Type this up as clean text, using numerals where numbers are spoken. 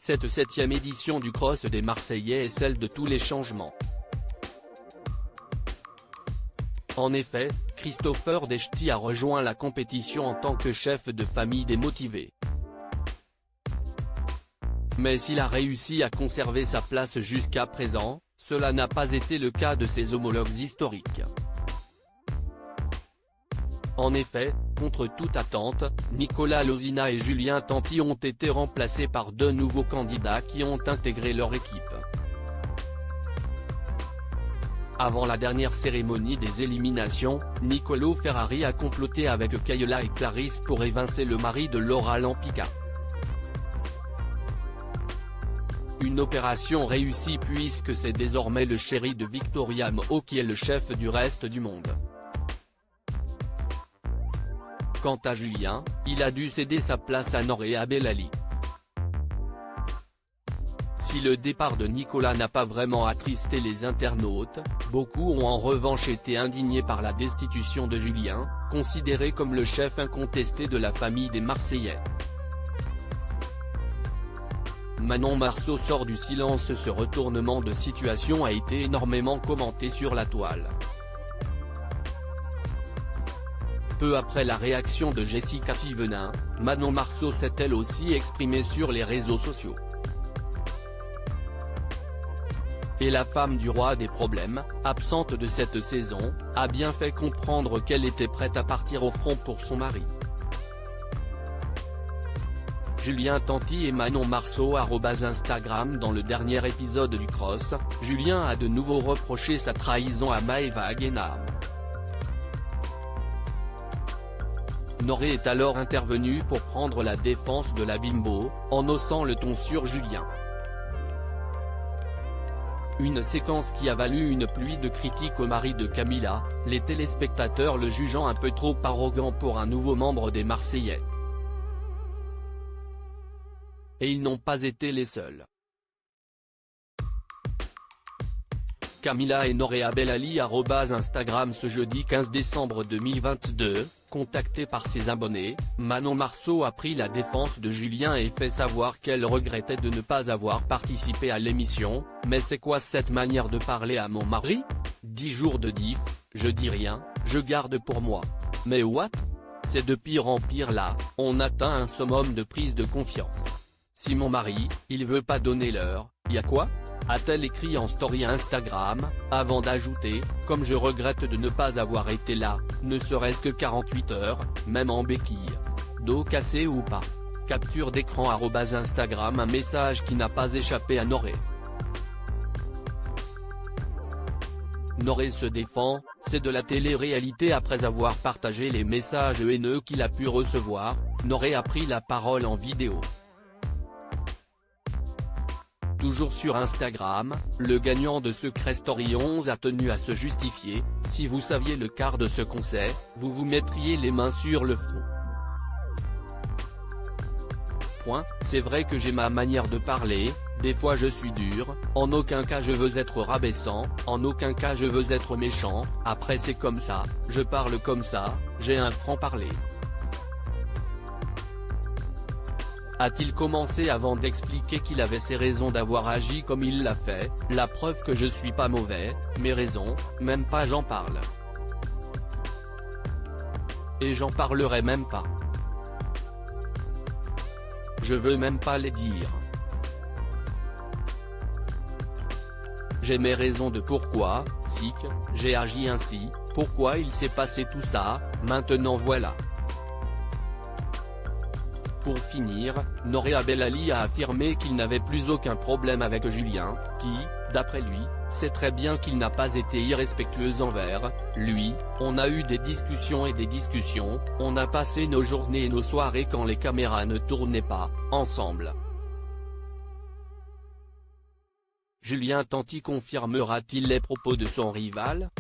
Cette 7e édition du Cross des Marseillais est celle de tous les changements. En effet, Christopher Deschty a rejoint la compétition en tant que chef de famille des motivés. Mais s'il a réussi à conserver sa place jusqu'à présent, cela n'a pas été le cas de ses homologues historiques. En effet, contre toute attente, Nicolas Lozina et Julien Tanti ont été remplacés par deux nouveaux candidats qui ont intégré leur équipe. Avant la dernière cérémonie des éliminations, Nicolo Ferrari a comploté avec Kayla et Clarisse pour évincer le mari de Laura Lampica. Une opération réussie puisque c'est désormais le chéri de Victoria Moho qui est le chef du reste du monde. Quant à Julien, il a dû céder sa place à Nouria Bellali. Si le départ de Nicolas n'a pas vraiment attristé les internautes, beaucoup ont en revanche été indignés par la destitution de Julien, considéré comme le chef incontesté de la famille des Marseillais. Manon Marceau sort du silence. Ce retournement de situation a été énormément commenté sur la toile. Peu après la réaction de Jessica Thivenin, Manon Marceau s'est elle aussi exprimée sur les réseaux sociaux. Et la femme du roi des problèmes, absente de cette saison, a bien fait comprendre qu'elle était prête à partir au front pour son mari. Julien Tanti et Manon Marceau @Instagram. Dans le dernier épisode du Cross, Julien a de nouveau reproché sa trahison à Maëva Guénard. Nouria est alors intervenue pour prendre la défense de la bimbo, en haussant le ton sur Julien. Une séquence qui a valu une pluie de critiques au mari de Camilla, les téléspectateurs le jugeant un peu trop arrogant pour un nouveau membre des Marseillais. Et ils n'ont pas été les seuls. Camilla et Nouria Bellali @Instagram. Ce jeudi 15 décembre 2022, contactée par ses abonnés, Manon Marceau a pris la défense de Julien et fait savoir qu'elle regrettait de ne pas avoir participé à l'émission. Mais c'est quoi cette manière de parler à mon mari ? 10 jours de diff, je dis rien, je garde pour moi. Mais what ? C'est de pire en pire là, on atteint un summum de prise de confiance. Si mon mari, il veut pas donner l'heure, y a quoi ? A-t-elle écrit en story Instagram, avant d'ajouter, comme je regrette de ne pas avoir été là, ne serait-ce que 48 heures, même en béquille. Dos cassé ou pas. Capture d'écran @Instagram. Un message qui n'a pas échappé à Nouria. Nouria se défend, c'est de la télé-réalité. Après avoir partagé les messages haineux qu'il a pu recevoir, Nouria a pris la parole en vidéo. Toujours sur Instagram, le gagnant de Secret Story 11 a tenu à se justifier. Si vous saviez le quart de ce qu'on sait, vous vous mettriez les mains sur le front. C'est vrai que j'ai ma manière de parler, des fois je suis dur, en aucun cas je veux être rabaissant, en aucun cas je veux être méchant, après c'est comme ça, je parle comme ça, j'ai un franc-parler. A-t-il commencé avant d'expliquer qu'il avait ses raisons d'avoir agi comme il l'a fait, la preuve que je suis pas mauvais, mes raisons, même pas j'en parle. Et j'en parlerai même pas. Je veux même pas les dire. J'ai mes raisons de pourquoi, j'ai agi ainsi, pourquoi il s'est passé tout ça, maintenant voilà. Pour finir, Nouria Bellali a affirmé qu'il n'avait plus aucun problème avec Julien, qui, d'après lui, sait très bien qu'il n'a pas été irrespectueux envers lui. On a eu des discussions et des discussions, on a passé nos journées et nos soirées quand les caméras ne tournaient pas, ensemble. Julien Tanti confirmera-t-il les propos de son rival ?